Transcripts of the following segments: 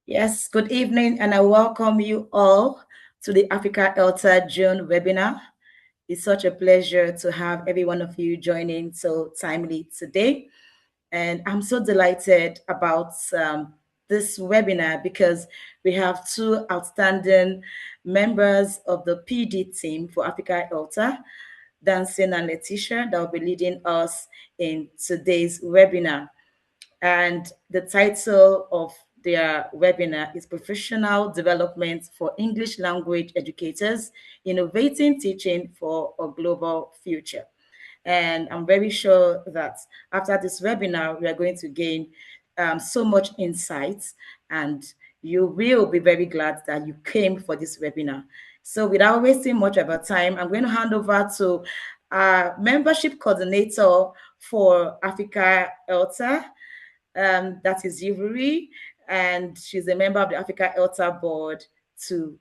Yes, good evening, and I welcome you all to the Africa Elta June webinar. It's such a pleasure to have every one of you joining so timely today. And I'm so delighted about this webinar because we have two outstanding members of the PD team for Africa Elta, Dancing and Leticia, that will be leading us in today's webinar. And the title of their webinar is Professional Development for English Language Educators, Innovating Teaching for a Global Future. And I'm very sure that after this webinar, we are going to gain so much insight, and you will be very glad that you came for this webinar. So without wasting much of our time, I'm going to hand over to our membership coordinator for Africa Elta, that is Yuri, and she's a member of the Africa Elta board, to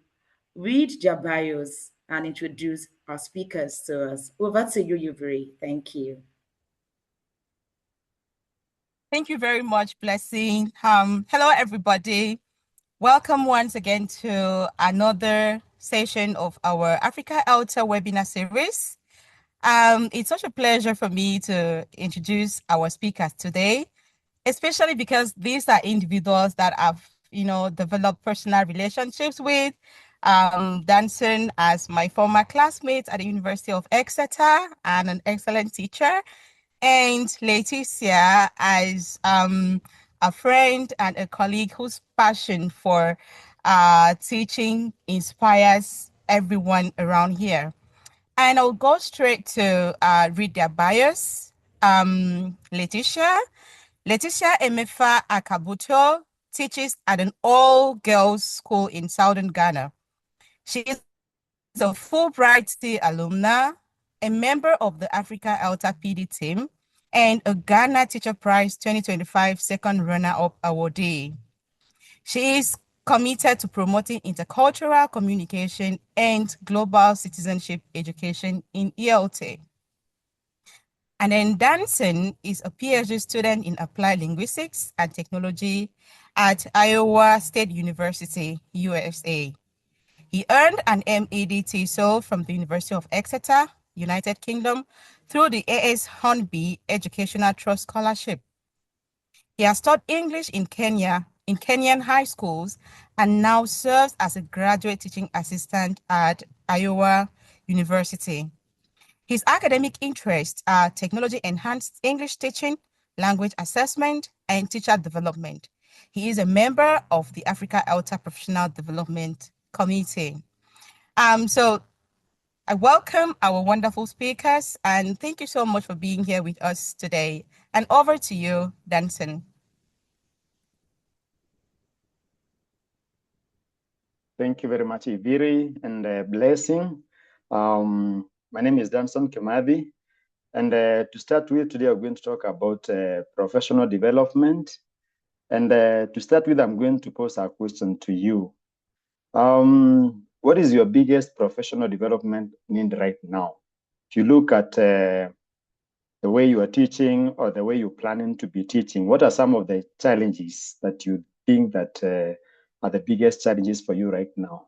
read their bios and introduce our speakers to us. Over to you, Yuri. Thank you. Thank you very much, Blessing. Hello, everybody. Welcome once again to another session of our Africa Elta webinar series. It's such a pleasure for me to introduce our speakers today, especially because these are individuals that I've, developed personal relationships with. Danson as my former classmate at the University of Exeter and an excellent teacher, and Leticia as a friend and a colleague whose passion for teaching inspires everyone around here. And I'll go straight to read their bios. Leticia Emefa Akabutoo teaches at an all-girls school in southern Ghana. She is a Fulbright alumna, a member of the Africa Elta PD team, and a Ghana Teacher Prize 2025 second runner-up awardee. She is committed to promoting intercultural communication and global citizenship education in ELT. And then Danson is a PhD student in applied linguistics and technology at Iowa State University, USA. He earned an MEd TESOL from the University of Exeter, United Kingdom, through the A.S. Hornby Educational Trust Scholarship. He has taught English in Kenya, in Kenyan high schools, and now serves as a graduate teaching assistant at Iowa University. His academic interests are technology-enhanced English teaching, language assessment, and teacher development. He is a member of the Africa Elta Professional Development Committee. So I welcome our wonderful speakers, and thank you so much for being here with us today. And over to you, Danson. Thank you very much, Iviri, and Blessing. My name is Danson Kimathi, and to start with, today I'm going to talk about professional development. And to start with, I'm going to pose a question to you. What is your biggest professional development need right now? If you look at the way you are teaching or the way you're planning to be teaching, what are some of the challenges that you think that are the biggest challenges for you right now?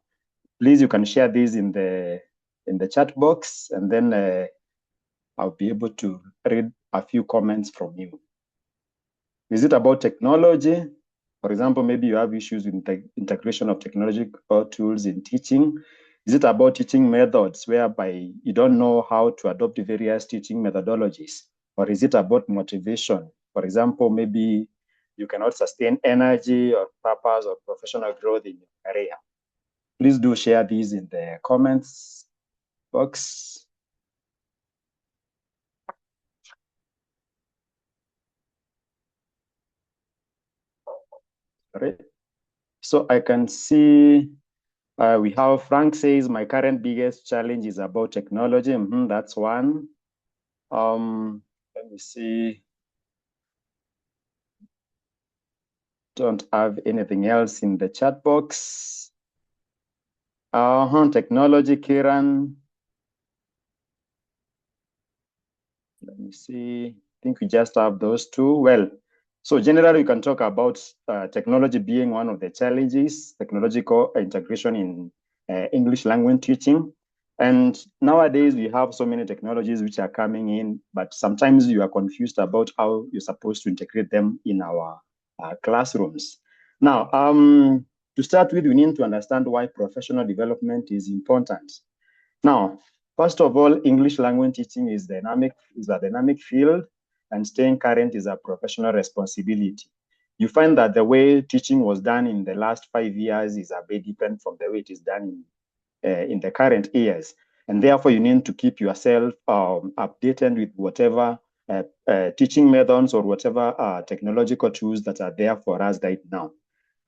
Please, you can share these in the chat box, and then I'll be able to read a few comments from you. Is it about technology? For example, maybe you have issues with the integration of technological tools in teaching. Is it about teaching methods whereby you don't know how to adopt various teaching methodologies? Or is it about motivation? For example, maybe you cannot sustain energy or purpose or professional growth in your career. Please do share these in the comments box. Right. So I can see we have Frank says, my current biggest challenge is about technology. That's one. Let me see. Don't have anything else in the chat box. Technology, Kiran. Let me see. I think we just have those two. Well, So generally, we can talk about technology being one of the challenges, technological integration in English language teaching. And nowadays, we have so many technologies which are coming in, but sometimes you are confused about how you're supposed to integrate them in our classrooms. Now, to start with, we need to understand why professional development is important. Now, first of all, English language teaching is a dynamic field, and staying current is a professional responsibility. You find that the way teaching was done in the last 5 years is a bit different from the way it is done in the current years. And therefore, you need to keep yourself updated with whatever teaching methods or whatever technological tools that are there for us right now.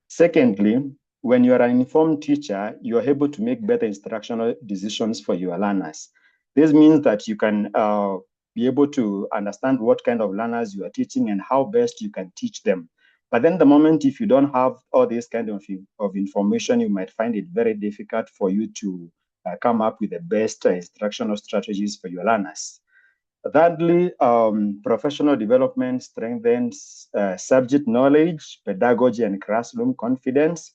Secondly, when you are an informed teacher, you are able to make better instructional decisions for your learners. This means that you can be able to understand what kind of learners you are teaching and how best you can teach them. But then the moment if you don't have all this kind of information, you might find it very difficult for you to come up with the best instructional strategies for your learners. Thirdly, professional development strengthens subject knowledge, pedagogy, and classroom confidence.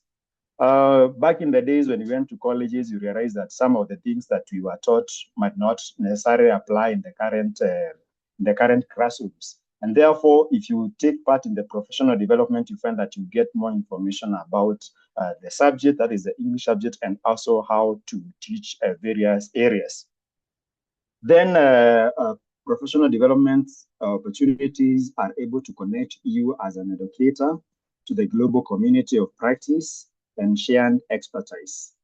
Back in the days when you went to colleges, you realize that some of the things that you were taught might not necessarily apply in the current classrooms. And therefore, if you take part in the professional development, you find that you get more information about the subject, that is the English subject, and also how to teach various areas. Then professional development opportunities are able to connect you as an educator to the global community of practice and shared expertise.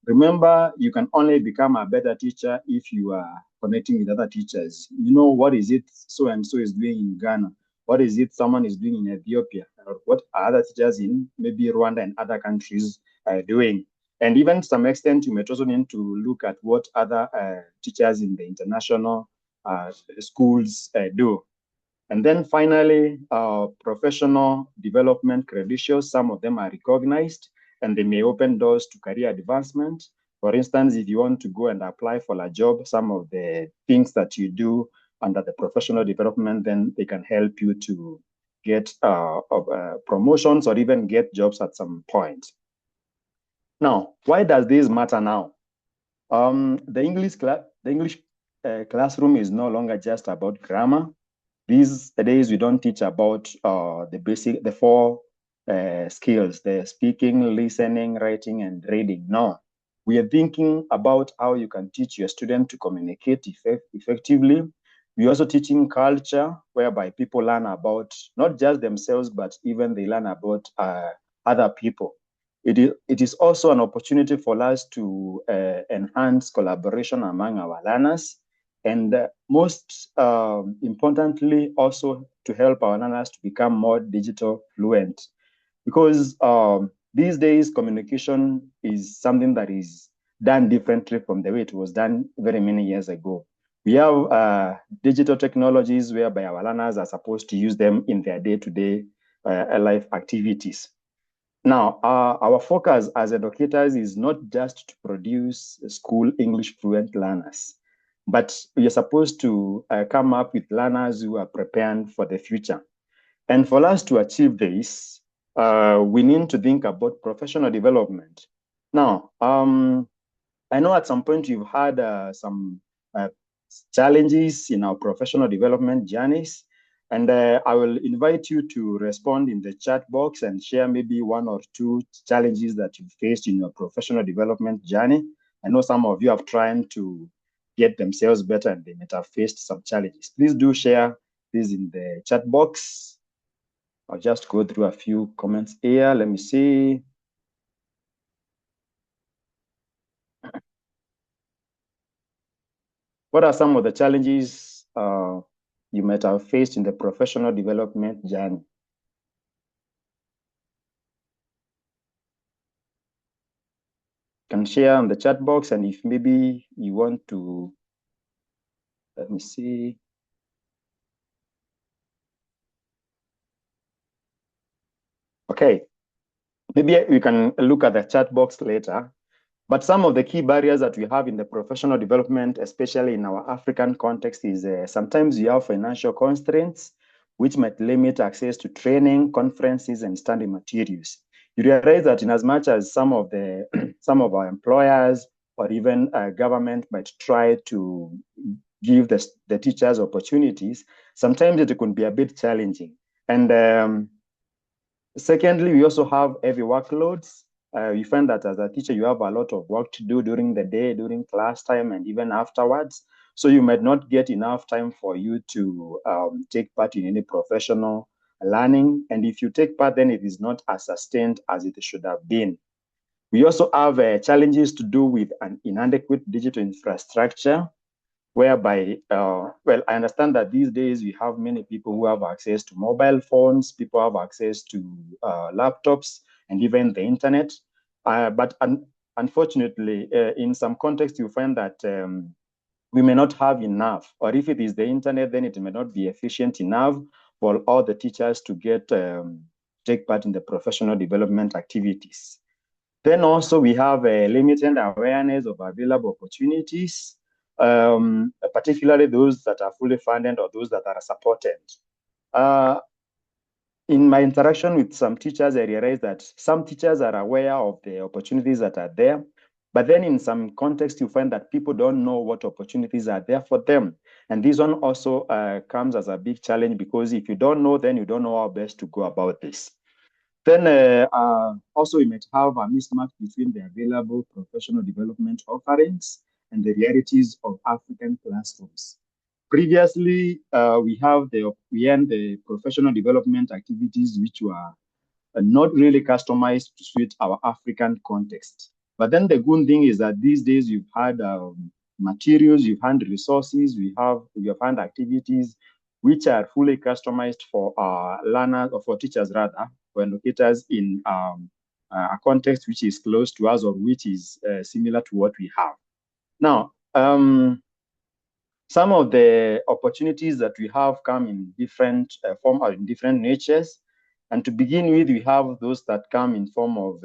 Remember, you can only become a better teacher if you are connecting with other teachers. You know, what is it so-and-so is doing in Ghana? What is it someone is doing in Ethiopia? Or what are other teachers in maybe Rwanda and other countries are doing? And even to some extent, you may also need to look at what other teachers in the international schools do. And then finally, professional development credentials, some of them are recognized and they may open doors to career advancement. For instance, if you want to go and apply for a job, some of the things that you do under the professional development, then they can help you to get promotions or even get jobs at some point. Now, why does this matter now? The English classroom is no longer just about grammar. These days, we don't teach about the four skills, the speaking, listening, writing, and reading. No, we are thinking about how you can teach your student to communicate effectively. We're also teaching culture, whereby people learn about not just themselves, but even they learn about other people. It is also an opportunity for us to enhance collaboration among our learners, and most importantly, also to help our learners to become more digital fluent. Because these days, communication is something that is done differently from the way it was done very many years ago. We have digital technologies whereby our learners are supposed to use them in their day-to-day life activities. Now, our focus as educators is not just to produce school English fluent learners, but we are supposed to come up with learners who are preparing for the future. And for us to achieve this, we need to think about professional development. Now, I know at some point you've had some challenges in our professional development journeys. And I will invite you to respond in the chat box and share maybe one or two challenges that you faced in your professional development journey. I know some of you have tried to get themselves better and they might have faced some challenges. Please do share this in the chat box. I'll just go through a few comments here. Let me see. What are some of the challenges you might have faced in the professional development journey? You can share on the chat box, and if maybe you want to, let me see. Okay, maybe we can look at the chat box later. But some of the key barriers that we have in the professional development, especially in our African context, is sometimes you have financial constraints. which might limit access to training, conferences, and study materials. You realize that in as much as some of our employers or even government might try to give the teachers opportunities, sometimes it could be a bit challenging. And secondly, we also have heavy workloads. You find that as a teacher, you have a lot of work to do during the day, during class time, and even afterwards. So you might not get enough time for you to take part in any professional learning. And if you take part, then it is not as sustained as it should have been. We also have challenges to do with an inadequate digital infrastructure, whereby, well, I understand that these days we have many people who have access to mobile phones, people have access to laptops, and even the internet. But unfortunately, in some contexts, you find that we may not have enough, or if it is the internet, then it may not be efficient enough for all the teachers to take part in the professional development activities. Then also we have a limited awareness of available opportunities, particularly those that are fully funded or those that are supported. In my interaction with some teachers, I realized that some teachers are aware of the opportunities that are there, but then in some context, you find that people don't know what opportunities are there for them. And this one also comes as a big challenge, because if you don't know, then you don't know how best to go about this. Then also we might have a mismatch between the available professional development offerings and the realities of African classrooms. Previously, we had the professional development activities which were not really customized to suit our African context. But then the good thing is that these days you've had materials, you've had resources, we have had activities which are fully customized for learners, or for teachers rather, for educators in a context which is close to us or which is similar to what we have. Now, some of the opportunities that we have come in different form or in different natures. And to begin with, we have those that come in form of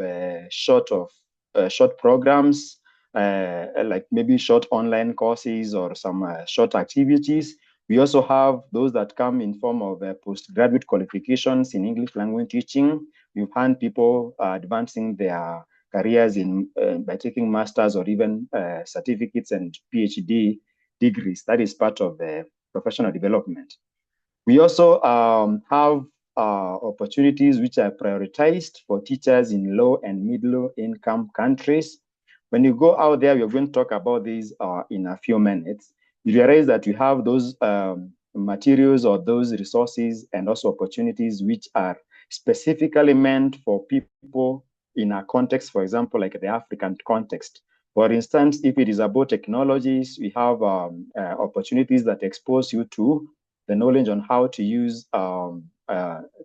short programs, like maybe short online courses or some short activities. We also have those that come in form of postgraduate qualifications in English language teaching. We've had people advancing their careers by taking masters or even certificates and PhD degrees. That is part of the professional development. We also have opportunities which are prioritized for teachers in low and middle income countries. When you go out there, we're going to talk about these in a few minutes. You realize that you have those materials or those resources and also opportunities which are specifically meant for people in a context, for example, like the African context. For instance, if it is about technologies, we have opportunities that expose you to the knowledge on how to use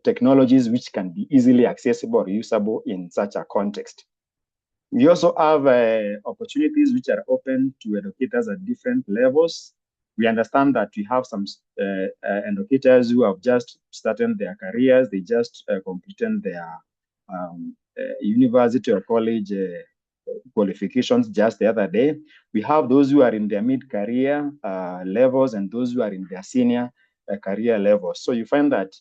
technologies which can be easily accessible or usable in such a context. We also have opportunities which are open to educators at different levels. We understand that we have some educators who have just started their careers. They just completed their university or college qualifications just the other day. We have those who are in their mid-career levels and those who are in their senior career levels. So you find that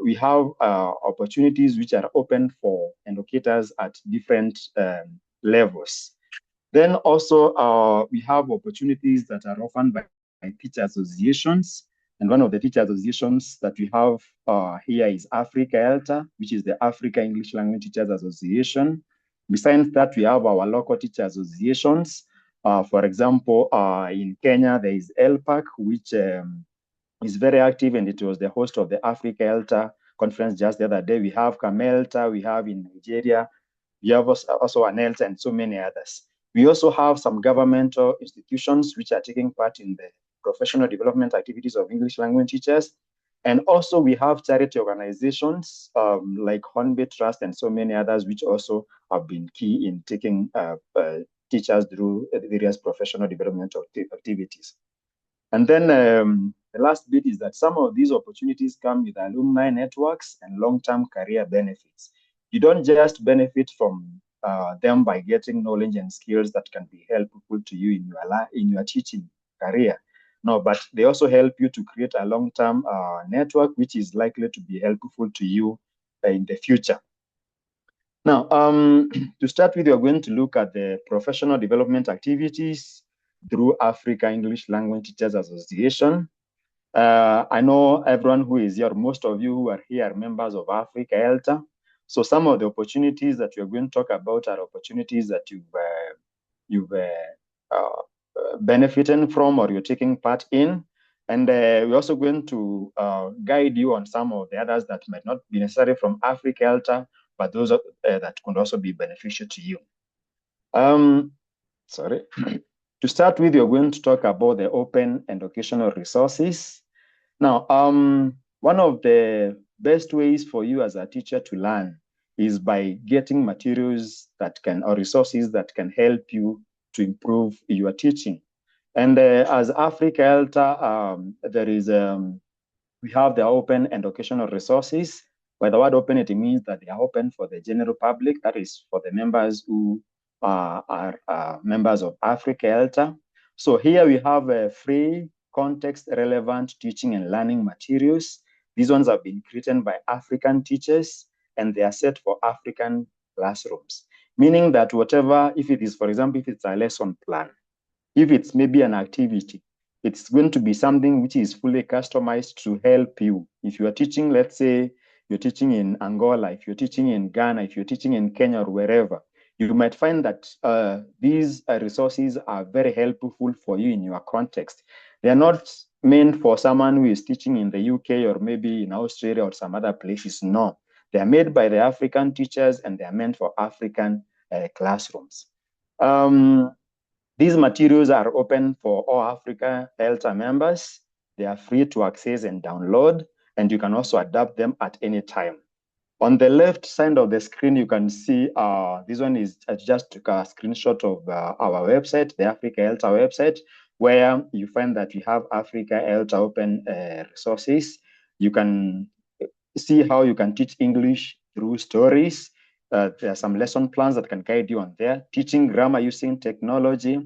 we have opportunities which are open for educators at different levels. Then also we have opportunities that are offered by teacher associations. And one of the teacher associations that we have here is Africa ELTA, which is the Africa English Language Teachers Association. Besides that, we have our local teacher associations. For example, in Kenya, there is LPAC, which is very active, and it was the host of the Africa ELTA conference just the other day. We have CAMELTA, we have in Nigeria, we have also an ELTA and so many others. We also have some governmental institutions which are taking part in the professional development activities of English language teachers. And also we have charity organizations like Hornby Trust and so many others, which also have been key in taking teachers through various professional development activities. And then the last bit is that some of these opportunities come with alumni networks and long-term career benefits. You don't just benefit from them by getting knowledge and skills that can be helpful to you in your teaching career. No, but they also help you to create a long-term network, which is likely to be helpful to you in the future. Now, to start with, we're going to look at the professional development activities through Africa English Language Teachers Association. I know everyone who is here, most of you who are here are members of Africa ELTA. So some of the opportunities that we're going to talk about are opportunities that you've benefited from or you're taking part in. And we're also going to guide you on some of the others that might not be necessary from Africa ELTA, but those that could also be beneficial to you. Sorry. To start with, you're going to talk about the open educational resources. Now, one of the best ways for you as a teacher to learn is by getting materials that can, or resources that can help you to improve your teaching. And as Africa ELTA, we have the open educational resources. By the word open, it means that they are open for the general public, that is for the members who are members of Africa ELTA. So here we have free context-relevant teaching and learning materials. These ones have been created by African teachers, and they are set for African classrooms, meaning that whatever, if it is, for example, if it's a lesson plan, if it's maybe an activity, it's going to be something which is fully customized to help you. If you are teaching, let's say you're teaching in Angola, if you're teaching in Ghana, if you're teaching in Kenya or wherever, you might find that these resources are very helpful for you in your context. They are not meant for someone who is teaching in the UK or maybe in Australia or some other places. No, they are made by the African teachers and they are meant for African classrooms. These materials are open for all Africa ELTA members. They are free to access and download, and you can also adapt them at any time. On the left side of the screen, you can see this one is just a screenshot of our website, the Africa ELTA website, where you find that we have Africa ELTA open resources. You can see how you can teach English through stories. There are some lesson plans that can guide you on there, teaching grammar using technology,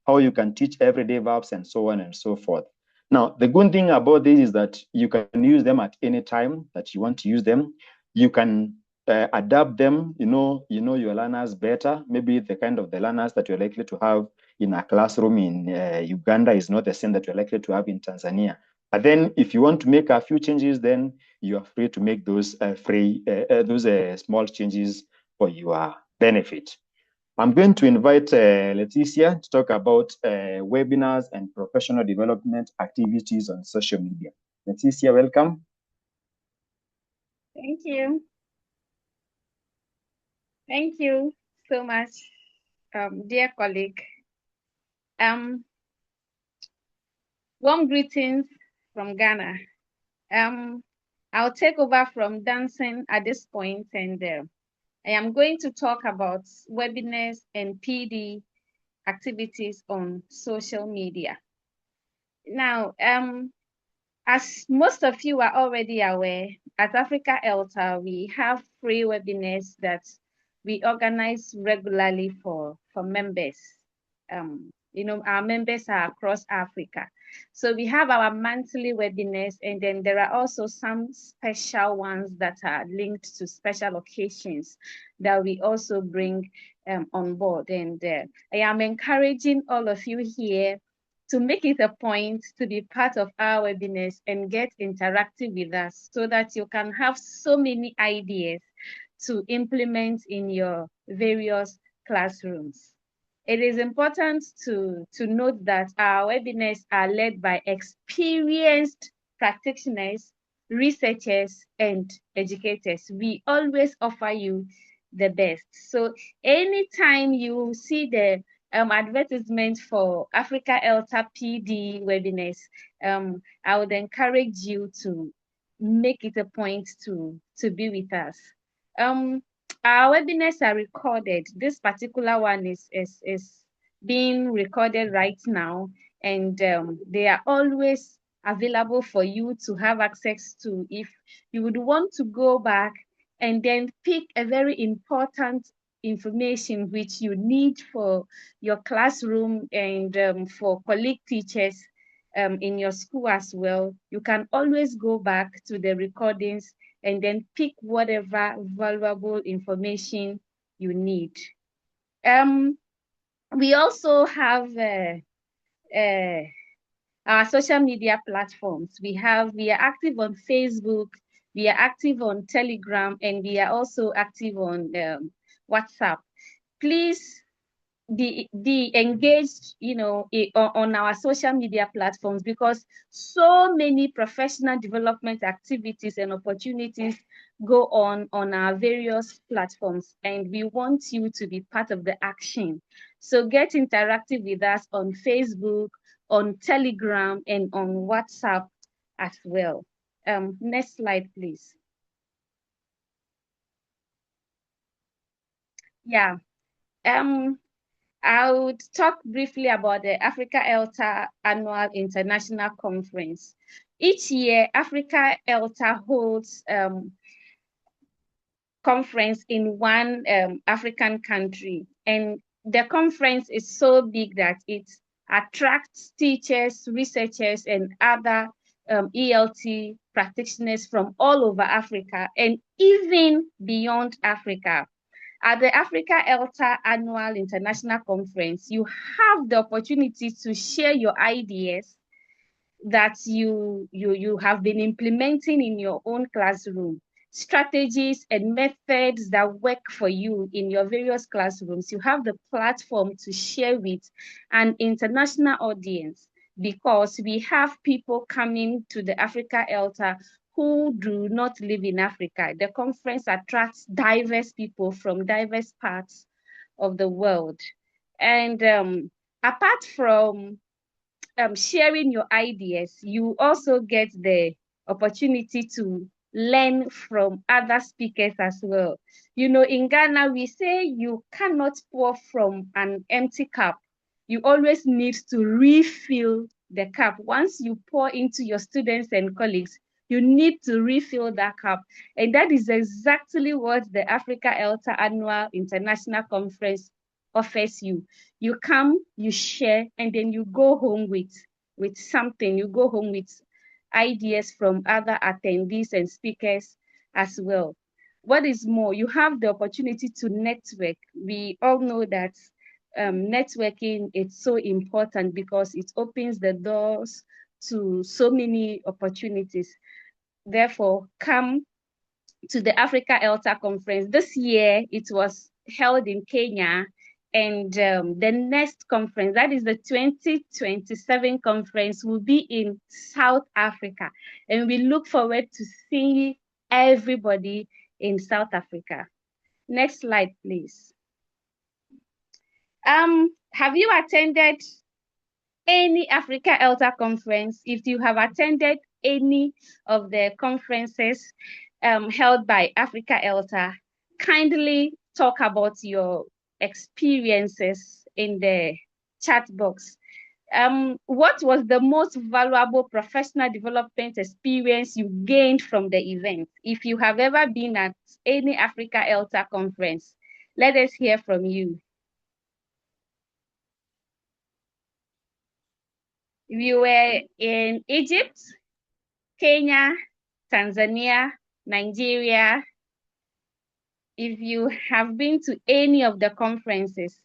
how you can teach everyday verbs, and so on and so forth. Now, the good thing about this is that you can use them at any time that you want to use them. You can adapt them, you know your learners better. Maybe the kind of the learners that you're likely to have in a classroom in Uganda is not the same that you're likely to have in Tanzania. But then if you want to make a few changes, then you are free to make those small changes for your benefit. I'm going to invite Leticia to talk about webinars and professional development activities on social media. Leticia, welcome. Thank you. Thank you so much, dear colleague. Warm greetings from Ghana. I'll take over from dancing at this point, and I am going to talk about webinars and PD activities on social media. Now, as most of you are already aware, at Africa ELTA, we have free webinars that we organize regularly for members. Our members are across Africa. So we have our monthly webinars, and then there are also some special ones that are linked to special occasions that we also bring on board. And I am encouraging all of you here to make it a point to be part of our webinars and get interactive with us so that you can have so many ideas to implement in your various classrooms. It is important to note that our webinars are led by experienced practitioners, researchers, and educators. We always offer you the best. So anytime you see the advertisement for Africa ELTA PD webinars, I would encourage you to make it a point to be with us. Our webinars are recorded. This particular one is being recorded right now, and they are always available for you to have access to if you would want to go back and then pick a very important information which you need for your classroom and for colleague teachers. in your school as well, you can always go back to the recordings and then pick whatever valuable information you need. We also have our social media platforms. We are active on Facebook, we are active on Telegram, and we are also active on WhatsApp. Please be engaged, on our social media platforms, because so many professional development activities and opportunities go on our various platforms, and we want you to be part of the action. So get interactive with us on Facebook, on Telegram, and on WhatsApp as well. Next slide, please. Yeah. I would talk briefly about the Africa ELTA Annual International Conference. Each year, Africa ELTA holds conference in one African country. And the conference is so big that it attracts teachers, researchers, and other ELT practitioners from all over Africa and even beyond Africa. At the Africa ELTA Annual International Conference, you have the opportunity to share your ideas that you have been implementing in your own classroom, strategies and methods that work for you in your various classrooms. You have the platform to share with an international audience, because we have people coming to the Africa ELTA who do not live in Africa. The conference attracts diverse people from diverse parts of the world. And apart from sharing your ideas, you also get the opportunity to learn from other speakers as well. In Ghana, we say you cannot pour from an empty cup. You always need to refill the cup. Once you pour into your students and colleagues, you need to refill that cup. And that is exactly what the Africa ELTA Annual International Conference offers you. You come, you share, and then you go home with something. You go home with ideas from other attendees and speakers as well. What is more, you have the opportunity to network. We all know that networking is so important because it opens the doors to so many opportunities. Therefore, come to the Africa ELTA conference. This year, it was held in Kenya, and the next conference, that is the 2027 conference, will be in South Africa. And we look forward to seeing everybody in South Africa. Next slide, please. Have you attended any Africa ELTA conference? If you have attended any of the conferences held by Africa ELTA, kindly talk about your experiences in the chat box. What was the most valuable professional development experience you gained from the event? If you have ever been at any Africa ELTA conference, let us hear from you. If you were in Egypt, Kenya, Tanzania, Nigeria, if you have been to any of the conferences,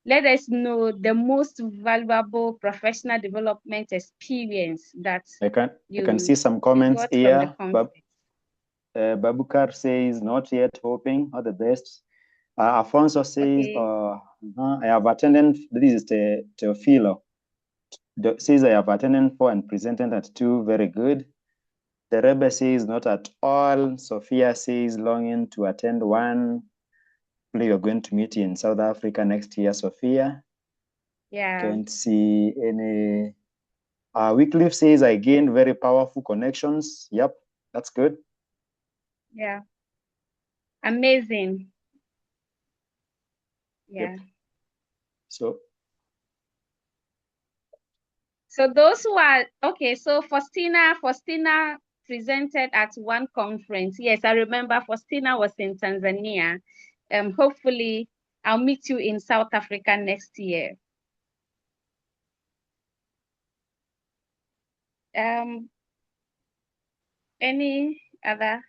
let us know the most valuable professional development experience that I can see some comments here. Babukar says, not yet, hoping, all the best. Afonso says, okay. I have attended, this is Teofilo, says I have attended 4 and presented at 2, very good. The Rebbe says, not at all. Sophia says, longing to attend 1. You're going to meet in South Africa next year, Sophia. Yeah. Can't see any. Wycliffe says, I gained very powerful connections. Yep, that's good. Yeah. Amazing. Yeah. Yep. So those who are, okay, so Faustina presented at one conference. Yes, I remember Faustina was in Tanzania. Hopefully I'll meet you in South Africa next year. Any other?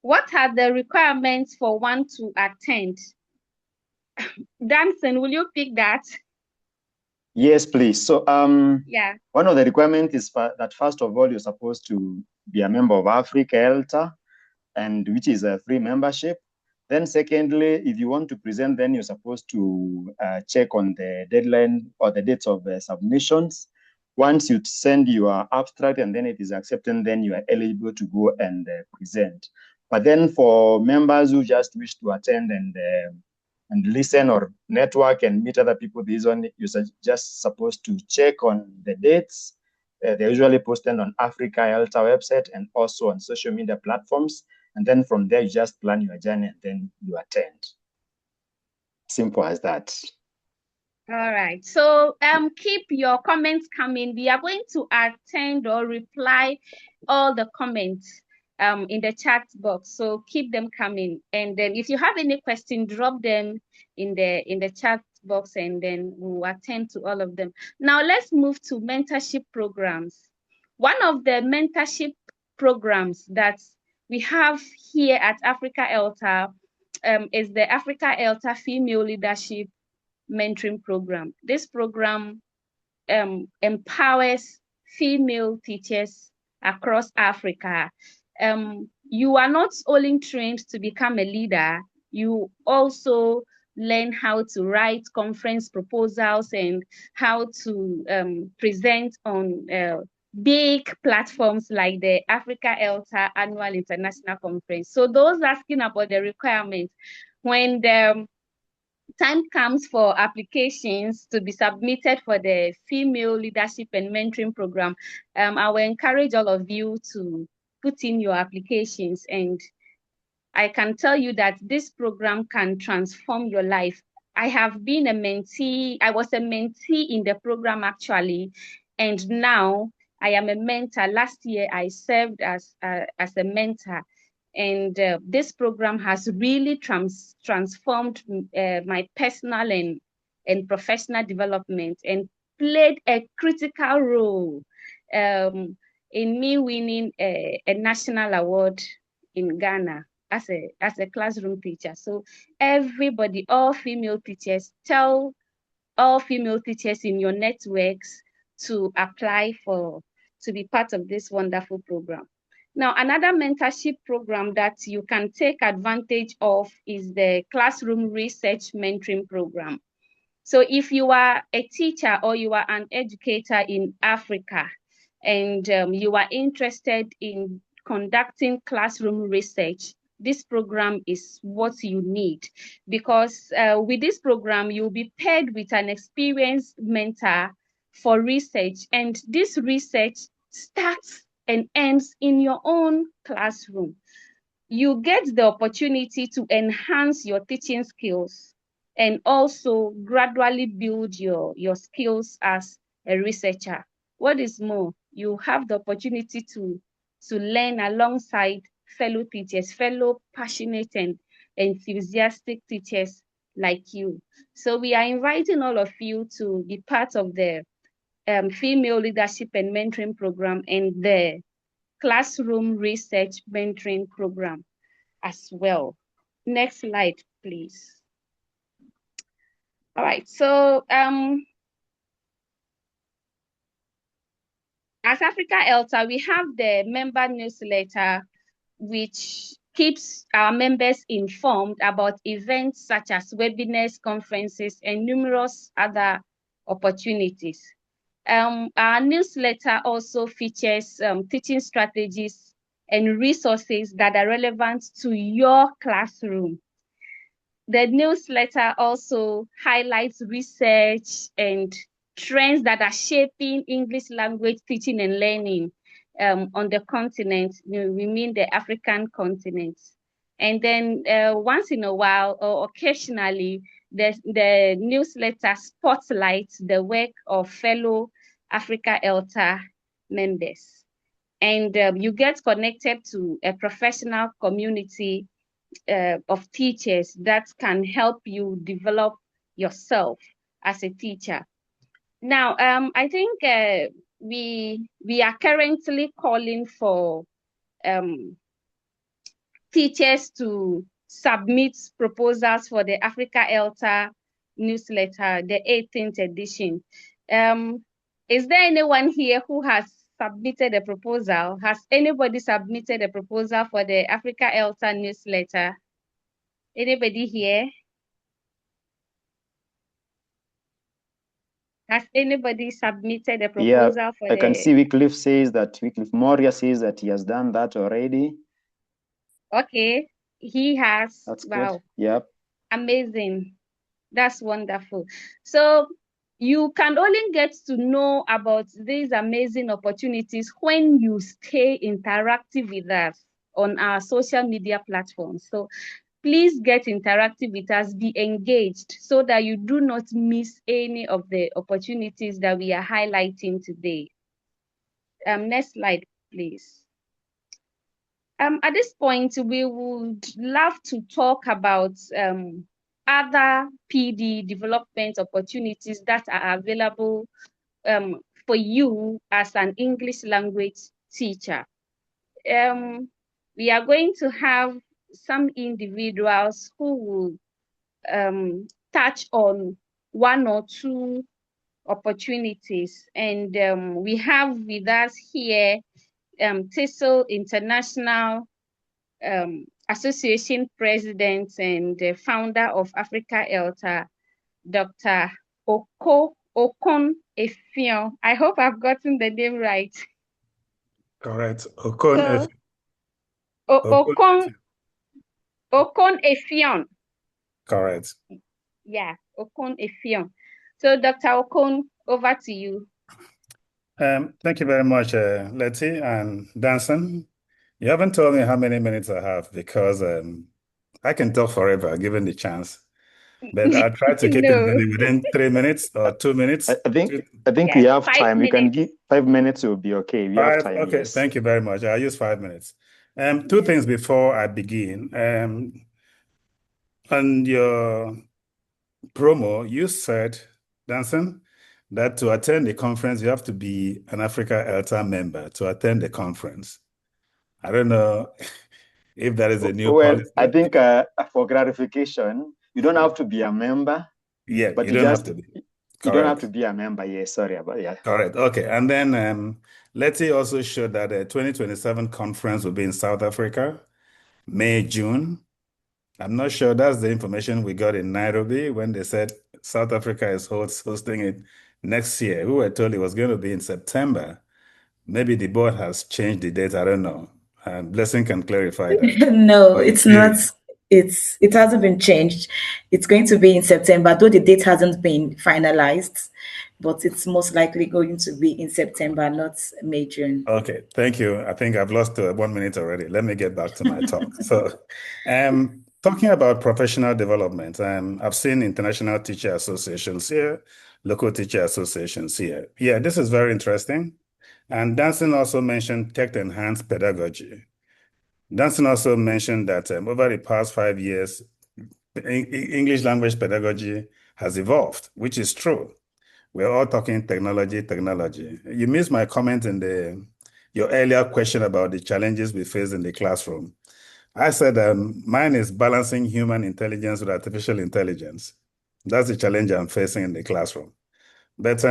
What are the requirements for one to attend? Danson, will you pick that? Yes, please. So Yeah. one of the requirements is that first of all, you're supposed to be a member of Africa ELTA, and which is a free membership. Then secondly, if you want to present, then you're supposed to check on the deadline or the dates of submissions. Once you send your abstract and then it is accepted, then you are eligible to go and present. But then for members who just wish to attend and listen or network and meet other people, this one you're just supposed to check on the dates. They're usually posted on Africa ELTA website and also on social media platforms. And then from there, you just plan your journey and then you attend. Simple as that. All right. So keep your comments coming. We are going to attend or reply all the comments in the chat box. So keep them coming. And then if you have any question, drop them in the chat box and then we'll attend to all of them. Now let's move to mentorship programs. One of the mentorship programs that we have here at Africa ELTA is the Africa ELTA Female Leadership Mentoring Program. This program empowers female teachers across Africa. You are not only trained to become a leader, you also learn how to write conference proposals and how to present on big platforms like the Africa ELTA Annual International Conference. So those asking about the requirements, when the time comes for applications to be submitted for the Female Leadership and Mentoring Program, I will encourage all of you to put in your applications. And I can tell you that this program can transform your life. I have been a mentee. I was a mentee in the program actually, and now I am a mentor. Last year, I served as a mentor. And this program has really transformed my personal and professional development and played a critical role in me winning a national award in Ghana as a classroom teacher. So everybody, all female teachers, tell all female teachers in your networks to apply to be part of this wonderful program. Now, another mentorship program that you can take advantage of is the Classroom Research Mentoring Program. So if you are a teacher or you are an educator in Africa and you are interested in conducting classroom research, this program is what you need, because with this program, you'll be paired with an experienced mentor for research, and this research starts and ends in your own classroom. You get the opportunity to enhance your teaching skills and also gradually build your skills as a researcher. What is more, you have the opportunity to learn alongside fellow teachers, fellow passionate and enthusiastic teachers like you. So we are inviting all of you to be part of the Female Leadership and Mentoring Program and the Classroom Research Mentoring Program as well. Next slide, please. All right, so as Africa ELTA, we have the member newsletter, which keeps our members informed about events such as webinars, conferences, and numerous other opportunities. Our newsletter also features teaching strategies and resources that are relevant to your classroom. The newsletter also highlights research and trends that are shaping English language teaching and learning on the continent. We mean the African continent. And then once in a while or occasionally, the newsletter spotlights the work of fellow Africa ELTA members. And you get connected to a professional community of teachers that can help you develop yourself as a teacher. Now, I think we are currently calling for teachers to submit proposals for the Africa ELTA newsletter, the 18th edition. Is there anyone here who has submitted a proposal? Has anybody submitted a proposal for the Africa ELTA newsletter? Anybody here? Has anybody submitted a proposal for I can see Wycliffe Moria says that he has done that already. Okay, he has. That's Wow. good. Yep. Amazing. That's wonderful. So you can only get to know about these amazing opportunities when you stay interactive with us on our social media platforms. So please get interactive with us, be engaged so that you do not miss any of the opportunities that we are highlighting today. Next slide, please. At this point, we would love to talk about other PD development opportunities that are available for you as an English language teacher. We are going to have some individuals who will touch on one or two opportunities. And we have with us here TESOL International Association President and founder of Africa ELTA, Dr. Okon Efion. I hope I've gotten the name right. Correct. Okon Okon Efion. Correct. Yeah, Okon Efion. So Dr. Okon, over to you. Thank you very much, Letty and Danson. You haven't told me how many minutes I have because I can talk forever given the chance. But I'll try to keep it maybe within 3 minutes or 2 minutes. I think yes, we have time. Minutes. We can give 5 minutes will be okay. We have time. Okay, yes. Thank you very much. I'll use 5 minutes. Two things before I begin. On your promo, you said, Danson, that to attend the conference, you have to be an Africa ELTA member to attend the conference. I don't know if that is a new policy. I think for clarification, you don't have to be a member. Yeah, but you don't have to be. You don't have to be a member. Yes, sorry about that. Correct. Okay. And then Letty also showed that the 2027 conference will be in South Africa, May, June. I'm not sure that's the information we got in Nairobi when they said South Africa is hosting it next year. We were told it was going to be in September. Maybe the board has changed the date. I don't know. Blessing can clarify that. No, it's not. It hasn't been changed. It's going to be in September, though the date hasn't been finalized, but it's most likely going to be in September, not May, June. Okay, thank you. I think I've lost 1 minute already. Let me get back to my talk. So, talking about professional development, I've seen international teacher associations here, local teacher associations here. Yeah, this is very interesting. And Danson also mentioned tech-enhanced pedagogy. Danson also mentioned that over the past 5 years, English language pedagogy has evolved, which is true. We're all talking technology. You missed my comment in your earlier question about the challenges we face in the classroom. I said mine is balancing human intelligence with artificial intelligence. That's the challenge I'm facing in the classroom. But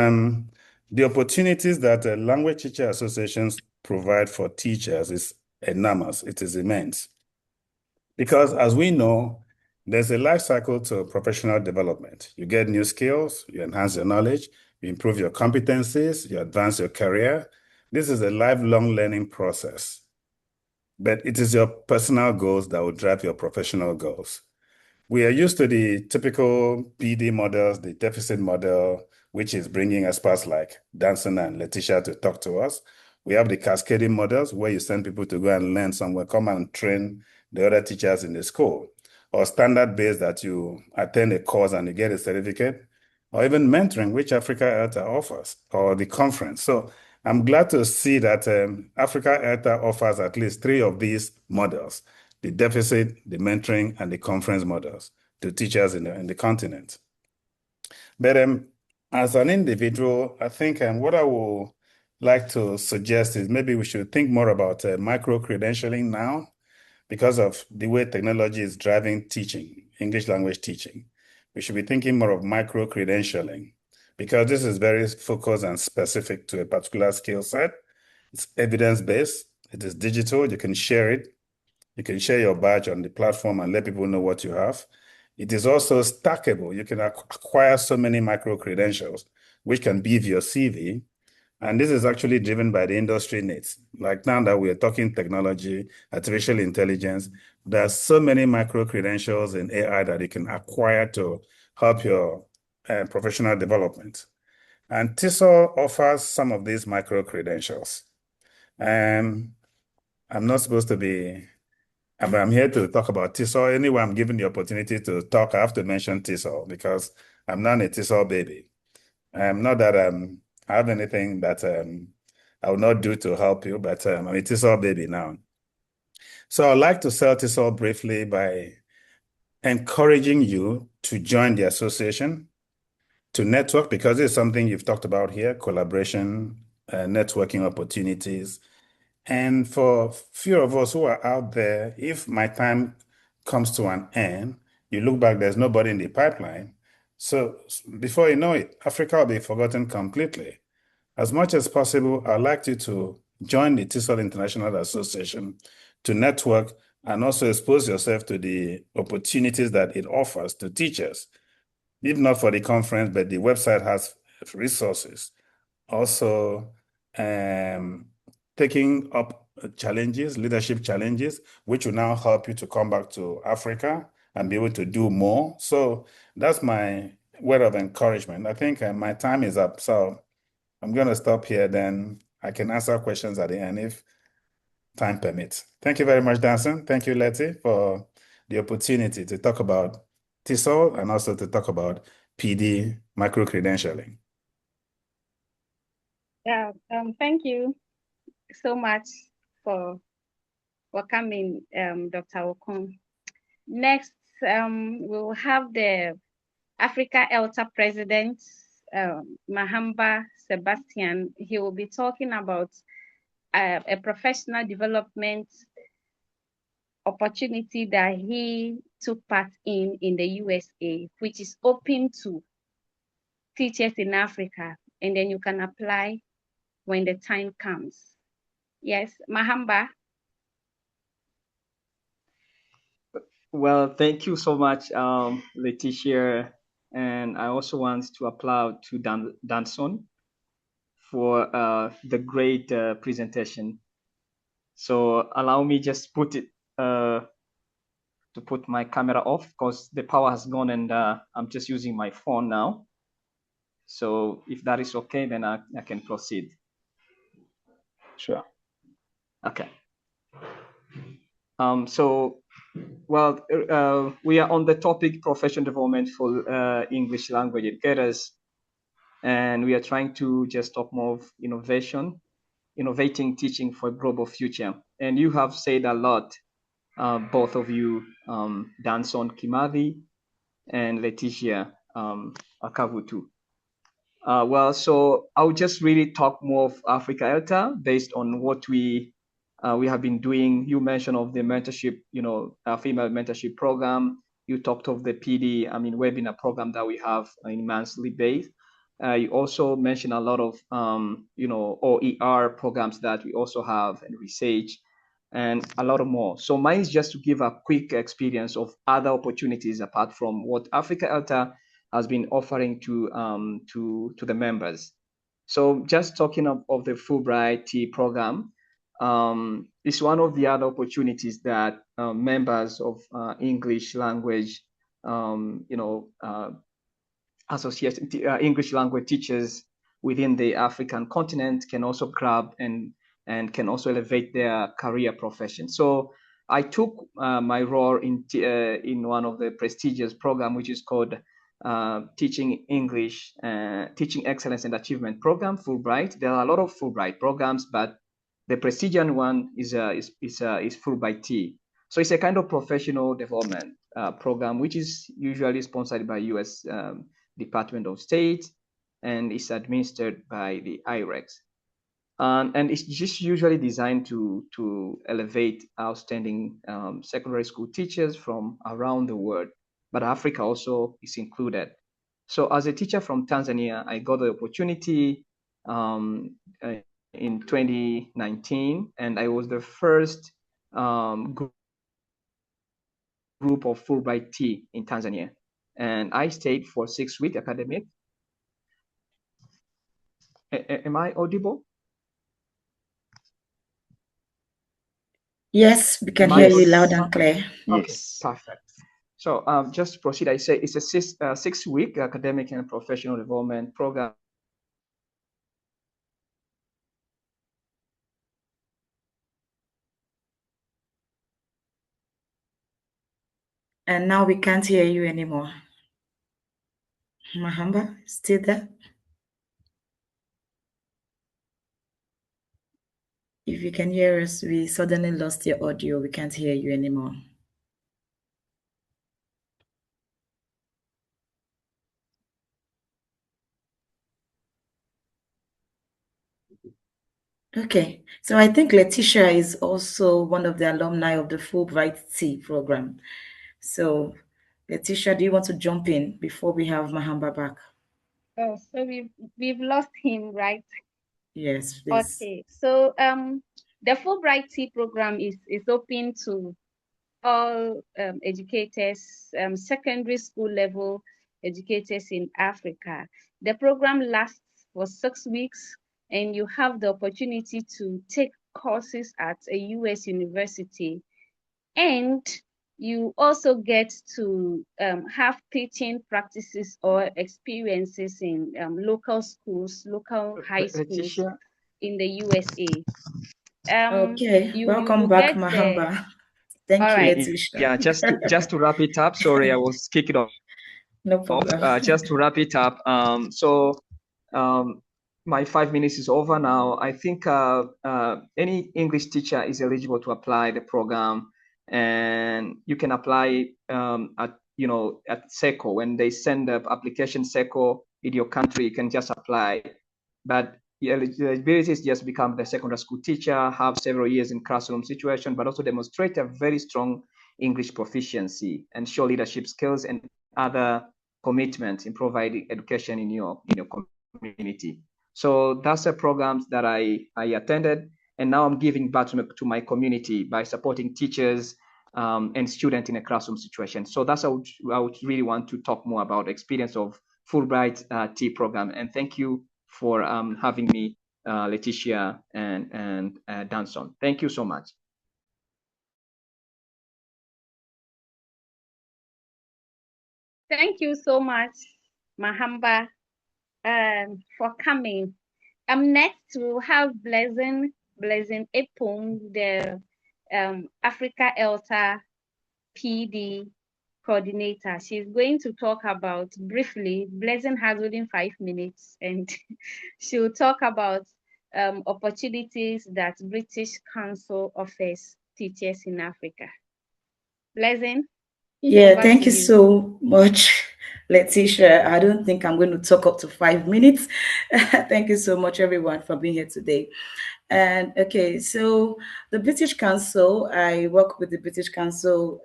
the opportunities that language teacher associations provide for teachers is enormous. It is immense. Because as we know, there's a life cycle to professional development. You get new skills, you enhance your knowledge, you improve your competencies, you advance your career. This is a lifelong learning process. But it is your personal goals that will drive your professional goals. We are used to the typical PD models, the deficit model, which is bringing experts like Danson and Leticia to talk to us. We have the cascading models where you send people to go and learn somewhere, come and train the other teachers in the school, or standard-based that you attend a course and you get a certificate, or even mentoring, which Africa ELTA offers, or the conference. So I'm glad to see that Africa ELTA offers at least 3 of these models: the deficit, the mentoring, and the conference models to teachers in the continent. But as an individual, I think what I will like to suggest is maybe we should think more about micro-credentialing now because of the way technology is driving teaching, English language teaching. We should be thinking more of micro-credentialing because this is very focused and specific to a particular skill set. It's evidence-based. It is digital. You can share it. You can share your badge on the platform and let people know what you have. It is also stackable. You can acquire so many micro-credentials, which can be your CV. And this is actually driven by the industry needs. Like now that we're talking technology, artificial intelligence, there's so many micro-credentials in AI that you can acquire to help your professional development. And TESOL offers some of these micro-credentials. And I'm not supposed to be, but I'm here to talk about TESOL. Anyway, I'm given the opportunity to talk, I have to mention TESOL because I'm not a TESOL baby. Not that I have anything that I will not do to help you, but I'm a TESOL baby now. So I'd like to sell TESOL briefly by encouraging you to join the association, to network, because it's something you've talked about here, collaboration, networking opportunities. And for few of us who are out there, if my time comes to an end, you look back, there's nobody in the pipeline. So before you know it, Africa will be forgotten completely. As much as possible, I'd like you to join the TESOL International Association to network and also expose yourself to the opportunities that it offers to teachers. If not for the conference, but the website has resources. Also, taking up challenges, leadership challenges, which will now help you to come back to Africa and be able to do more. So that's my word of encouragement. I think my time is up. So I'm going to stop here, then I can answer questions at the end if time permits. Thank you very much, Danson. Thank you, Letty, for the opportunity to talk about TESOL and also to talk about PD micro-credentialing. Yeah, thank you so much for welcoming Dr. Okon. Next, we'll have the Africa ELTA President, Mahamba Sebastian. He will be talking about a professional development opportunity that he took part in the USA, which is open to teachers in Africa, and then you can apply when the time comes. Yes, Mahamba. Well, thank you so much, Leticia. And I also want to applaud to Danson for the great presentation. So allow me just put it to put my camera off because the power has gone and I'm just using my phone now. So if that is okay, then I can proceed. Sure. Okay. So, well, we are on the topic professional development for English language educators, and we are trying to just talk more of innovating teaching for a global future. And you have said a lot, both of you, Danson Kimathi and Leticia Akabutoo. Well, so I'll just really talk more of Africa ELTA based on what we have been doing. You mentioned of the mentorship, female mentorship program. You talked of the PD, webinar program that we have in monthly base. You also mentioned a lot of, OER programs that we also have and research and a lot more. So mine is just to give a quick experience of other opportunities apart from what Africa ELTA has been offering to the members. So just talking of the Fulbright program, is one of the other opportunities that members of English language, association, English language teachers within the African continent can also grab and can also elevate their career profession. So I took my role in one of the prestigious program, which is called Teaching English, Teaching Excellence and Achievement Program, Fulbright. There are a lot of Fulbright programs, but the prestigious one is Fulbright T. So it's a kind of professional development program, which is usually sponsored by U.S. Department of State and is administered by the IREX. And it's just usually designed to elevate outstanding secondary school teachers from around the world, but Africa also is included. So as a teacher from Tanzania, I got the opportunity in 2019, and I was the first group of Fulbright T in Tanzania. And I stayed for 6 week academic. Am I audible? Yes, we can hear you loud and clear. Yes. Okay, perfect. So just to proceed, I say it's a 6 week academic and professional development program. And now we can't hear you anymore. Mahamba, still there? If you can hear us, we suddenly lost your audio. We can't hear you anymore. Okay, so I think Leticia is also one of the alumni of the Fulbright T program. So, Leticia, do you want to jump in before we have Mahamba back? Oh, so we've lost him, right? Yes, please. Okay. So the Fulbright T program is open to all educators, secondary school level educators in Africa. The program lasts for 6 weeks, and you have the opportunity to take courses at a US university, and you also get to have teaching practices or experiences in local schools, local high schools Leticia? in the USA. Okay, welcome You back, get Mahamba. all Thank you, right. Leticia. Yeah, just to wrap it up. Sorry, I was kicking off. No problem. Just to wrap it up. Um, my 5 minutes is over now. I think any English teacher is eligible to apply the program, and you can apply at SECO. When they send the application SECO in your country, you can just apply. But the eligibility is just become the secondary school teacher, have several years in classroom situation, but also demonstrate a very strong English proficiency and show leadership skills and other commitment in providing education in your community. So that's the programs that I attended, and now I'm giving back to my community by supporting teachers and students in a classroom situation. So that's how I would really want to talk more about the experience of Fulbright T program. And thank you for having me, Leticia and Danson. Thank you so much. Thank you so much, Mahamba, for coming. Next we'll have Blessing Epum, the Africa ELTA PD coordinator. She's going to talk about briefly. Blessing has within 5 minutes, and she'll talk about opportunities that British Council offers teachers in Africa. Blessing. Yeah, thank you so much, Leticia. I don't think I'm going to talk up to 5 minutes. Thank you so much, everyone, for being here today. And okay, so the British Council, I work with the British Council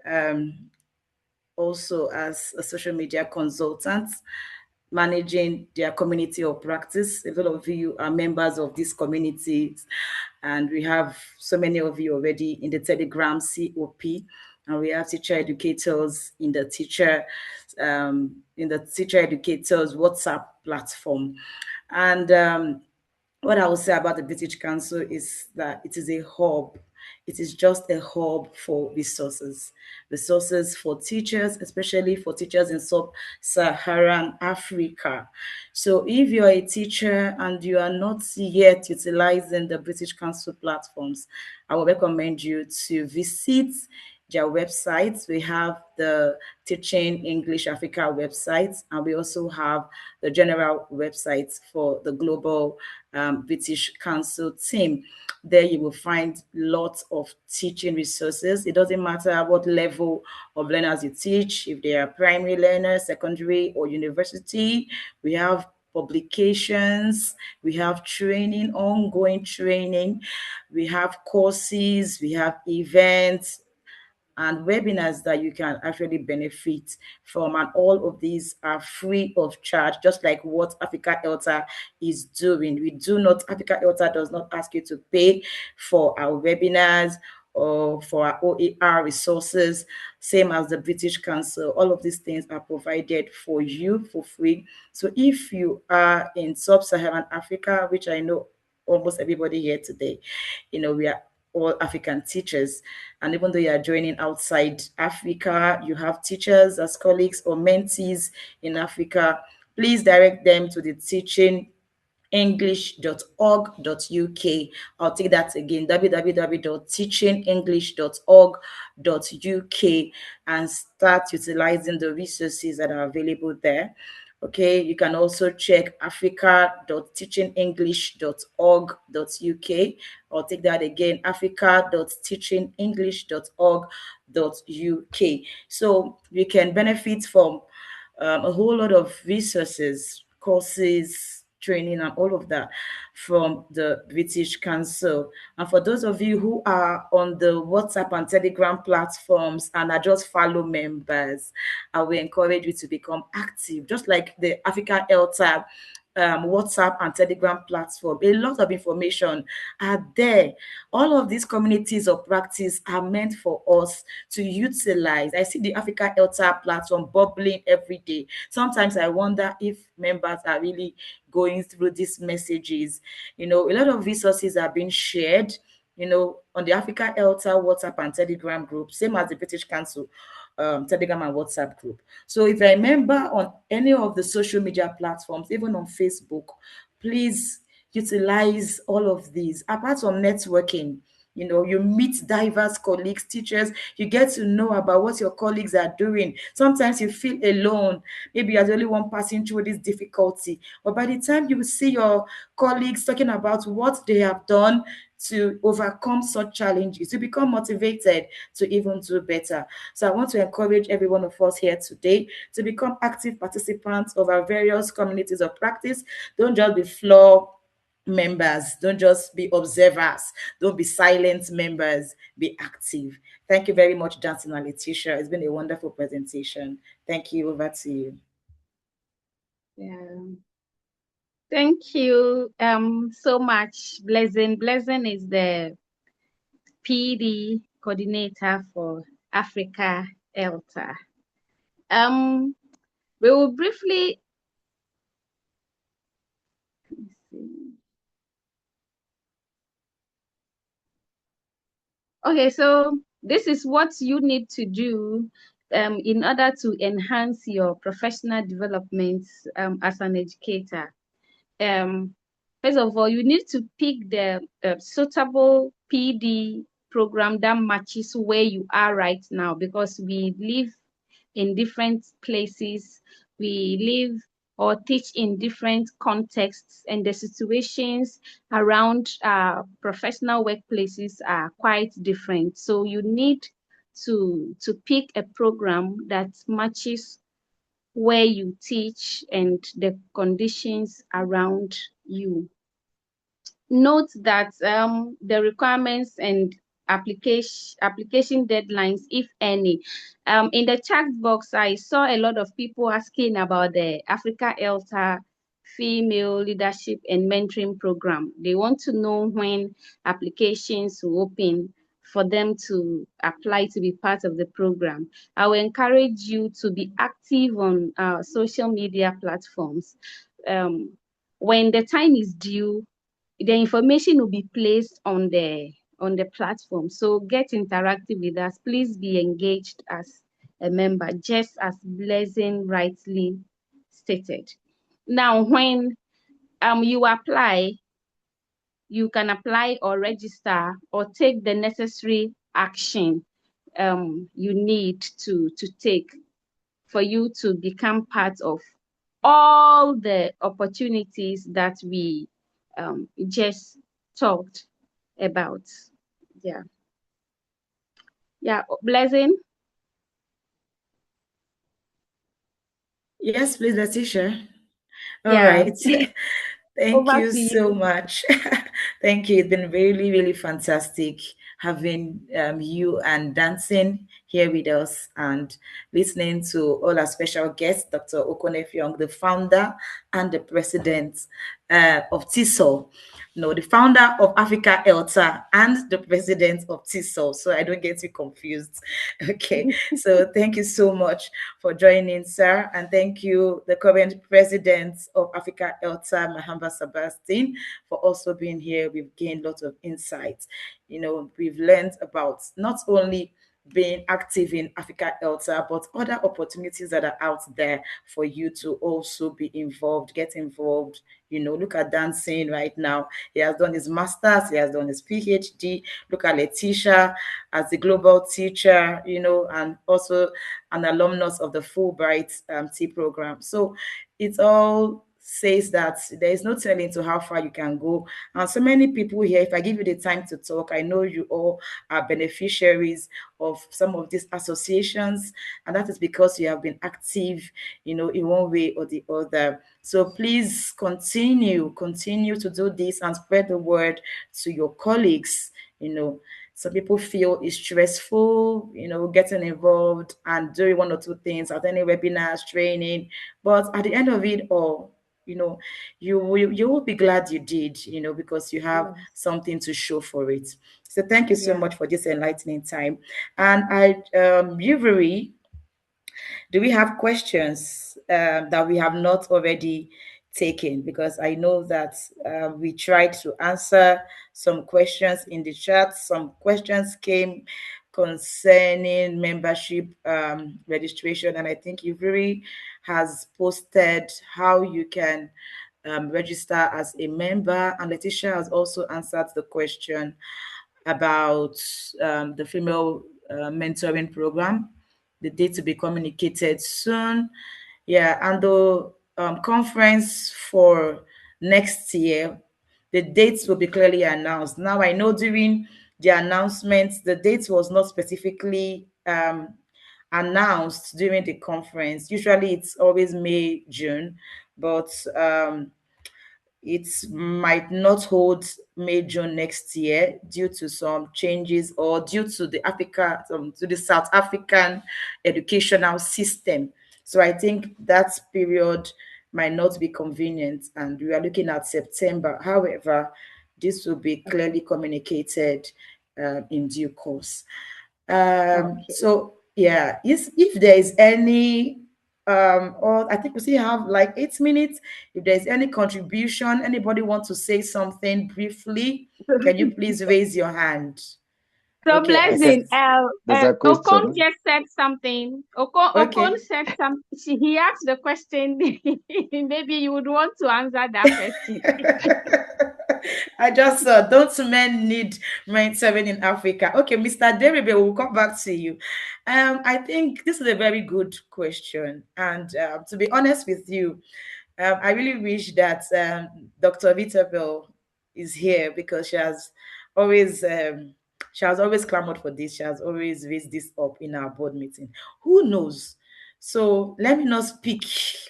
also as a social media consultant, managing their community of practice. A lot of you are members of these communities, and we have so many of you already in the Telegram COP, and we have teacher educators in the teacher educators WhatsApp platform. And what I will say about the British Council is that it is a hub. It is just a hub for resources for teachers, especially for teachers in sub-Saharan Africa. So if you're a teacher and you are not yet utilizing the British Council platforms, I would recommend you to visit their websites. We have the Teaching English Africa website, and we also have the general website for the global British Council team. There you will find lots of teaching resources. It doesn't matter what level of learners you teach, if they are primary learners, secondary, or university. We have publications, we have training, ongoing training, we have courses, we have events, and webinars that you can actually benefit from. And all of these are free of charge, just like what Africa Elta is doing. Africa Elta does not ask you to pay for our webinars or for our OER resources, same as the British Council. All of these things are provided for you for free. So if you are in sub-Saharan Africa, which I know almost everybody here today, we are all African teachers. And even though you are joining outside Africa, you have teachers as colleagues or mentees in Africa, please direct them to the teachingenglish.org.uk. I'll take that again, www.teachingenglish.org.uk, and start utilizing the resources that are available there. Okay, you can also check africa.teachingenglish.org.uk. I'll take that again, africa.teachingenglish.org.uk. So you can benefit from a whole lot of resources, courses, training, and all of that from the British Council. And for those of you who are on the WhatsApp and Telegram platforms and are just follow members, I will encourage you to become active, just like the Africa Elta WhatsApp and Telegram platform. A lot of information are there. All of these communities of practice are meant for us to utilize. I see the Africa Elta platform bubbling every day. Sometimes I wonder if members are really going through these messages. A lot of resources are being shared, on the Africa Elta WhatsApp and Telegram group, same as the British Council Telegram and WhatsApp group. So if you're a member on any of the social media platforms, even on Facebook, please utilize all of these. Apart from networking, you meet diverse colleagues, teachers, you get to know about what your colleagues are doing. Sometimes you feel alone. Maybe you're the only one passing through this difficulty. But by the time you see your colleagues talking about what they have done to overcome such challenges, you become motivated to even do better. So I want to encourage every one of us here today to become active participants of our various communities of practice. Don't just be floor members, don't just be observers, don't be silent members, be active. Thank you very much, Johnson and Leticia. It's been a wonderful presentation. Thank you. Over to you. Yeah. Thank you so much, Blessing. Blessing is the PD coordinator for Africa Elta. We will briefly Okay, so this is what you need to do in order to enhance your professional development as an educator. First of all, you need to pick the suitable PD program that matches where you are right now, because we live in different places, we live or teach in different contexts, and the situations around professional workplaces are quite different. So you need to pick a program that matches where you teach and the conditions around you. Note that the requirements and application deadlines, if any. In the chat box, I saw a lot of people asking about the Africa Elta Female Leadership and Mentoring Program. They want to know when applications will open for them to apply to be part of the program. I will encourage you to be active on social media platforms. When the time is due, the information will be placed on the platform. So get interactive with us. Please be engaged as a member, just as Blessing rightly stated. Now, when you apply, you can apply or register or take the necessary action you need to take for you to become part of all the opportunities that we just talked about. Yeah. Yeah, Blessing? Yes, please, Leticia. All Yeah. right. Thank Over you to so you. much. Thank you. It's been really, really fantastic having you and dancing here with us and listening to all our special guests, Dr. Okonefyong, the founder and the president of TISOL. No, the founder of Africa Elta and the president of TISOL. So I don't get you confused. Okay. So thank you so much for joining, sir. And thank you, the current president of Africa Elta, Mahamba Sebastian, for also being here. We've gained lots of insights. We've learned about not only being active in Africa Elta, but other opportunities that are out there for you to also be involved, get involved. Look at dancing right now. He has done his master's, he has done his PhD. Look at Leticia as the global teacher, and also an alumnus of the Fulbright T program. So it all says that there is no telling to how far you can go. And so many people here, if I give you the time to talk, I know you all are beneficiaries of some of these associations, and that is because you have been active, in one way or the other. So please continue to do this and spread the word to your colleagues. Some people feel it's stressful, getting involved and doing one or two things, attending webinars, training. But at the end of it all, you will be glad you did, because you have Yes. something to show for it. So thank you so Yeah. much for this enlightening time. And Uvery, do we have questions that we have not already taken? Because I know that we tried to answer some questions in the chat. Some questions came concerning membership registration, and I think Ivry has posted how you can register as a member, and Leticia has also answered the question about the female mentoring program, the date to be communicated soon. Yeah, and the conference for next year, the dates will be clearly announced. Now, I know during the announcement, the date was not specifically announced during the conference. Usually, it's always May, June, but it might not hold May, June next year due to some changes or due to the South African educational system. So I think that period might not be convenient, and we are looking at September. However, this will be clearly communicated in due course. Okay. So yeah, if there is any or I think we still have like 8 minutes. If there's any contribution, anybody want to say something briefly, can you please raise your hand? So Okay, I Okay, blessing. see. there's a Okon question. just said something. Okon Okay. said something. He asked the question. Maybe you would want to answer that question. I just saw, don't men need mentoring in Africa? Okay, Mr. Deribe, we'll come back to you. I think this is a very good question. And to be honest with you, I really wish that Dr. Vitabel is here because she has always clamored for this. She has always raised this up in our board meeting. Who knows? So let me not speak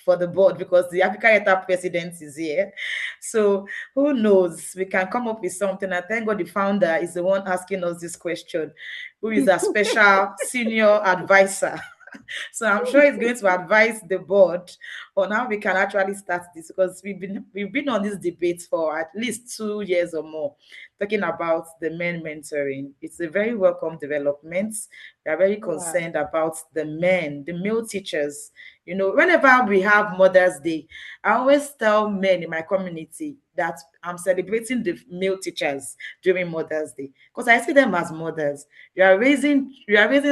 for the board because the Africa ETA president is here. So who knows? We can come up with something. And thank God the founder is the one asking us this question, who is a special senior advisor. So I'm sure he's going to advise the board on how we can actually start this because we've been on this debate for at least 2 years or more, talking about the men mentoring. It's a very welcome development. We are very Yeah. concerned about the men, the male teachers. Whenever we have Mother's Day, I always tell men in my community that I'm celebrating the male teachers during Mother's Day because I see them as mothers. You are raising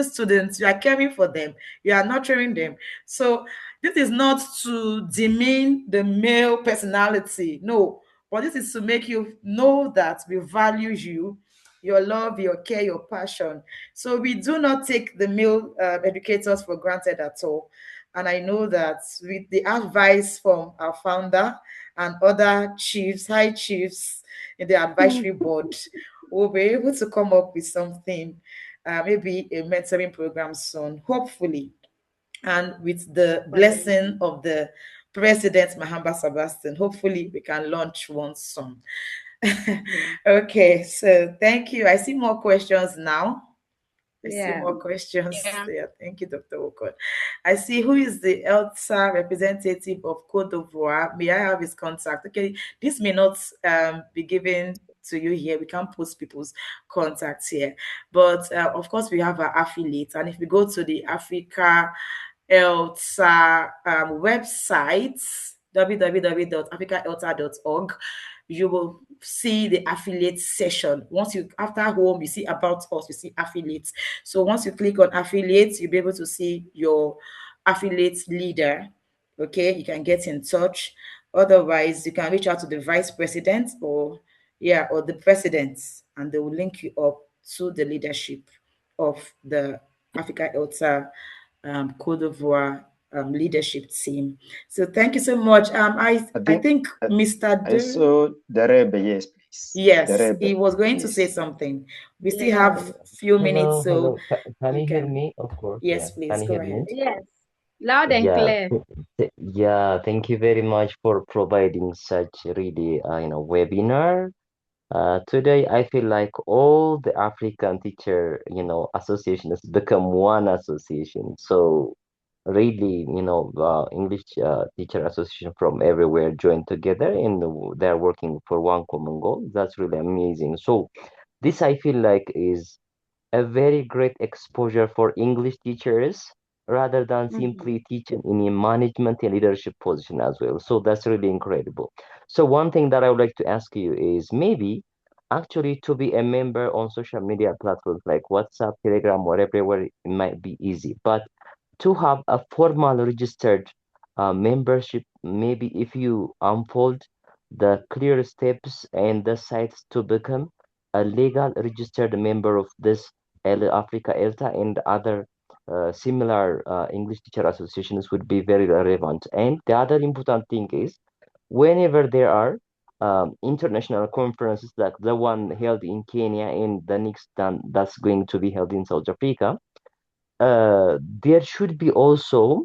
students, you are caring for them, you are nurturing them. So this is not to demean the male personality, no, but this is to make you know that we value you, your love, your care, your passion. So we do not take the male educators for granted at all. And I know that with the advice from our founder and other chiefs, high chiefs in the advisory board, we'll be able to come up with something, maybe a mentoring program soon, hopefully, and with the For the blessing of the President Mahamba Sebastian. Hopefully, we can launch one soon. Okay, so thank you. I see more questions now. I see Yeah. more questions. Yeah. Yeah, thank you, Dr. Okon. I see who is the ELSA representative of Cote d'Ivoire. May I have his contact? Okay, this may not be given to you here. We can't post people's contacts here. But of course, we have our affiliates. And if we go to the Africa ELSA website, www.africaelsa.org, you will see the affiliate session. Once you, after home, you see about us, you see affiliates. So once you click on affiliates, you'll be able to see your affiliate leader. Okay, you can get in touch. Otherwise, you can reach out to the vice president or the president, and they will link you up to the leadership of the Africa ELSA Cote d'Ivoire leadership team. So thank you so much. I think Mr. I saw Derebe, yes, please. Yes, Derebe, he was going to say yes. something. We still Yeah. have few minutes, so Hello. Can you you hear can. me? Of course, Yes, yeah. Can please you go hear me? ahead. Yes. Loud and Yeah. clear. Yeah. Thank you very much for providing such really, webinar. Today, I feel like all the African teacher, associations become one association. So really, English teacher association from everywhere join together and they're working for one common goal. That's really amazing. So this I feel like is a very great exposure for English teachers rather than Mhm. simply teaching in a management and leadership position as well. So that's really incredible. So one thing that I would like to ask you is maybe actually to be a member on social media platforms like WhatsApp, Telegram, whatever, where it might be easy. But to have a formal registered membership, maybe if you unfold the clear steps and the sites to become a legal registered member of this Africa ELTA and other similar English teacher associations would be very relevant. And the other important thing is whenever there are international conferences like the one held in Kenya and the next one that's going to be held in South Africa, there should be also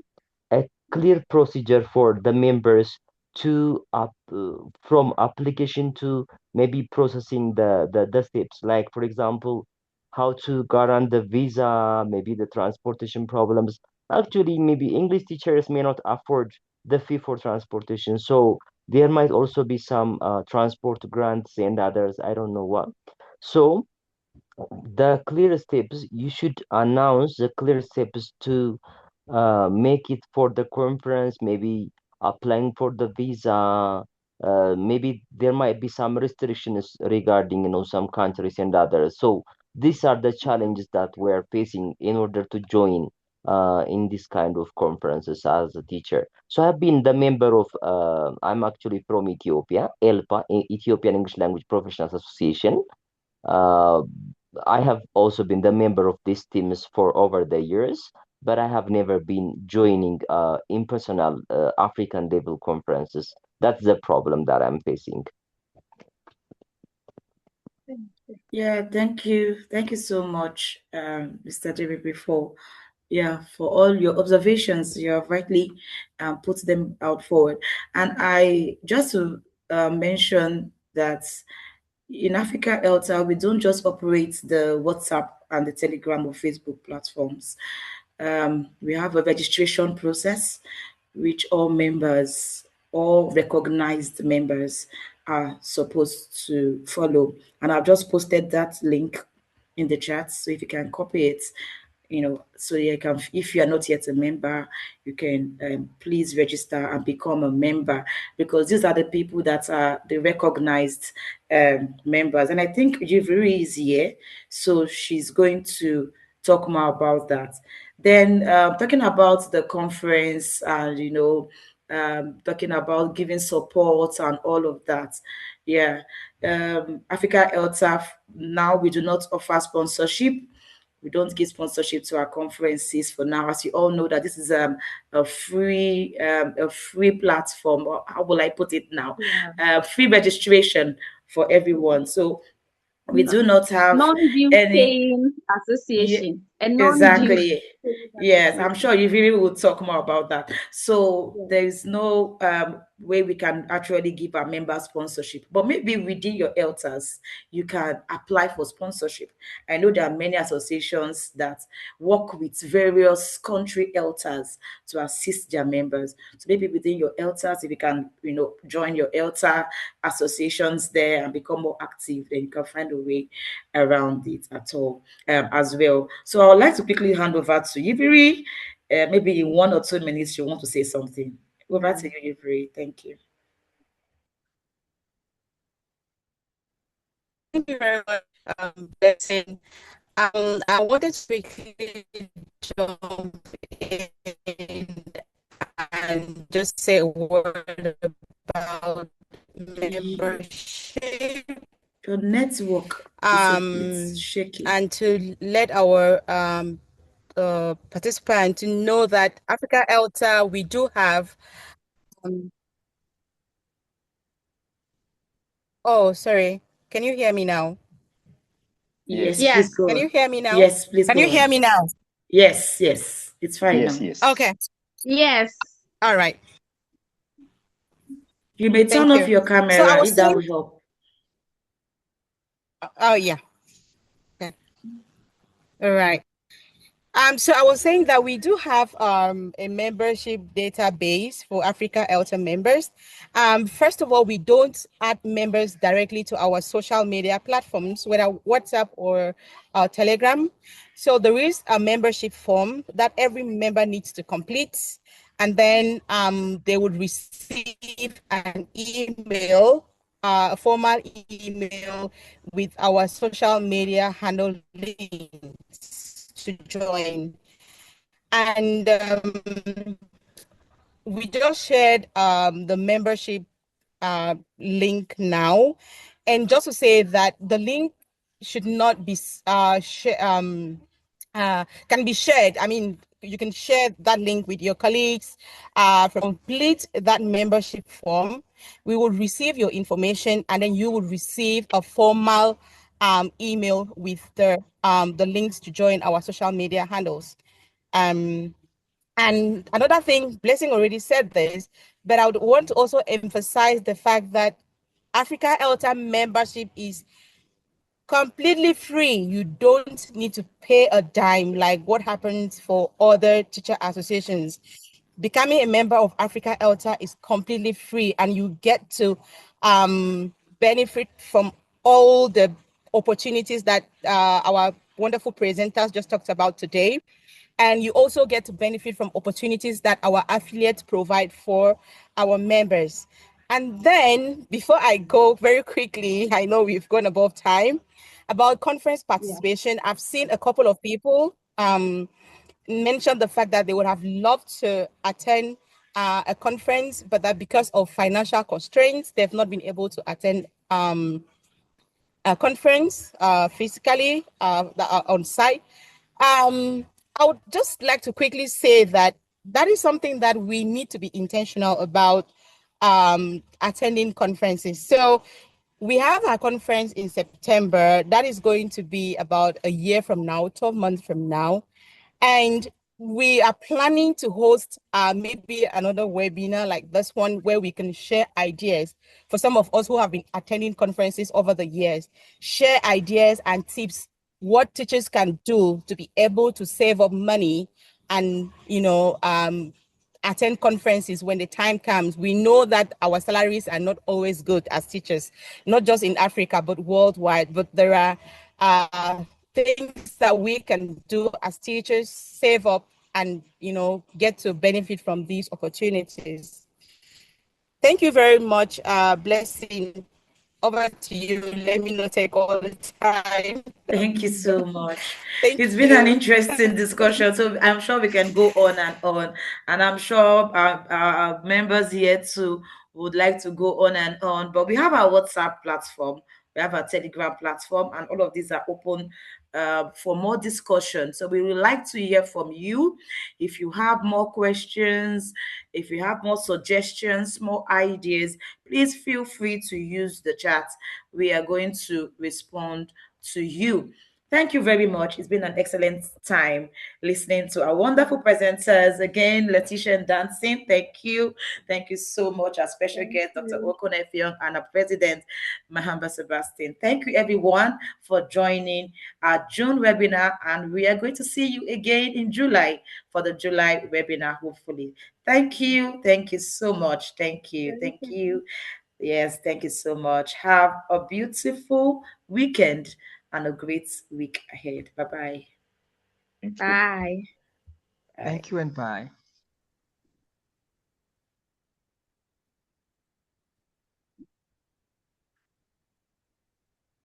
a clear procedure for the members to from application to maybe processing the steps, like for example how to grant the visa, maybe the transportation problems. Actually maybe English teachers may not afford the fee for transportation, so there might also be some transport grants and others, I don't know what. So the clear steps, you should announce the clear steps to make it for the conference, maybe applying for the visa. Maybe there might be some restrictions regarding, some countries and others. So these are the challenges that we're facing in order to join in this kind of conferences as a teacher. So I've been the member of, I'm actually from Ethiopia, ELPA, Ethiopian English Language Professionals Association. uh, I have also been the member of these teams for over the years, but I have never been joining impersonal African level conferences. That's the problem that I'm facing. Yeah, thank you so much, Mr. JVP, for all your observations. You have rightly put them out forward, and I just to mention that in Africa ELTA, we don't just operate the WhatsApp and the Telegram or Facebook platforms. We have a registration process which all recognized members are supposed to follow. And I've just posted that link in the chat. So if you can copy it, so you can, if you are not yet a member, you can please register and become a member, because these are the people that are the recognized members. And I think Jiviri is here, so she's going to talk more about that. Then talking about the conference and talking about giving support and all of that. Yeah, Africa ELTA, now we do not offer sponsorship. We don't give sponsorship to our conferences for now. As you all know, that this is a free platform, or how will I put it now? Yeah. Free registration for everyone. So we do not have Non-due any. paying Yeah, association. a non-due. Exactly. Yes, I'm sure you really will talk more about that. So Yes. there is no way we can actually give our member sponsorship, but maybe within your elders, you can apply for sponsorship. I know there are many associations that work with various country elders to assist their members. So maybe within your elders, if you can, join your elder associations there and become more active, then you can find a way around it at all as well. So I would like to quickly hand over to Yibiri. Maybe in 1 or 2 minutes, you want to say something. Over to you, Yibiri. Thank you. Thank you very much, Blessing. I wanted to quickly jump in and just say a word about Ye- membership. Your network it's shaky. And to let our participants know that Africa ELTA, we do have. Um, oh, sorry. Can you hear me now? Yes, Yes. please Yes. go Can on. you hear me now? Yes, please Can go you hear on. me now? Yes, yes, it's fine Yes. now. Yes. Okay. Yes. All right. You may turn Thank off you. your So I camera was if that saying, will help. oh yeah. Okay. All right. So I was saying that we do have a membership database for Africa ELTA members. First of all, we don't add members directly to our social media platforms, whether WhatsApp or Telegram. So there is a membership form that every member needs to complete, and then they would receive an email, a formal email with our social media handle links to join. And we just shared the membership link now. And just to say that the link should not be can be shared. I mean, you can share that link with your colleagues. Complete that membership form. We will receive your information, and then you will receive a formal email with the links to join our social media handles. Um, and another thing, Blessing already said this, but I would want to also emphasize the fact that Africa ELTA membership is completely free. You don't need to pay a dime like what happens for other teacher associations. Becoming a member of Africa ELTA is completely free, and you get to benefit from all the opportunities that our wonderful presenters just talked about today. And you also get to benefit from opportunities that our affiliates provide for our members. And then, before I go very quickly, I know we've gone above time, about conference Yeah. participation, I've seen a couple of people mention the fact that they would have loved to attend a conference, but that because of financial constraints, they've not been able to attend a conference physically on site. I would just like to quickly say that that is something that we need to be intentional about attending conferences. So we have our conference in September. That is going to be about a year from now, 12 months from now. And we are planning to host maybe another webinar like this one where we can share ideas for some of us who have been attending conferences over the years, share ideas and tips what teachers can do to be able to save up money and, attend conferences when the time comes. We know that our salaries are not always good as teachers, not just in Africa, but worldwide. But there are things that we can do as teachers, save up and, get to benefit from these opportunities. Thank you very much. Blessing. Over to you. Let me not take all the time. Thank you so much. Thank It's been an you. interesting discussion. So I'm sure we can go on and on. And I'm sure our members here too would like to go on and on. But we have our WhatsApp platform, we have our Telegram platform, and all of these are open for more discussion. So we would like to hear from you. If you have more questions, if you have more suggestions, more ideas, please feel free to use the chat. We are going to respond to you. Thank you very much. It's been an excellent time listening to our wonderful presenters. Again, Leticia and Dancing, thank you. Thank you so much. Our special Thank guest, Dr. you. Okone Fiong, and our president, Mahamba Sebastian. Thank you, everyone, for joining our June webinar. And we are going to see you again in July for the July webinar, hopefully. Thank you. Thank you so much. Thank you. Thank Thank you. you. Yes, thank you so much. Have a beautiful weekend and a great week ahead. Bye-bye. Thank you. Bye. Bye. Thank you and bye.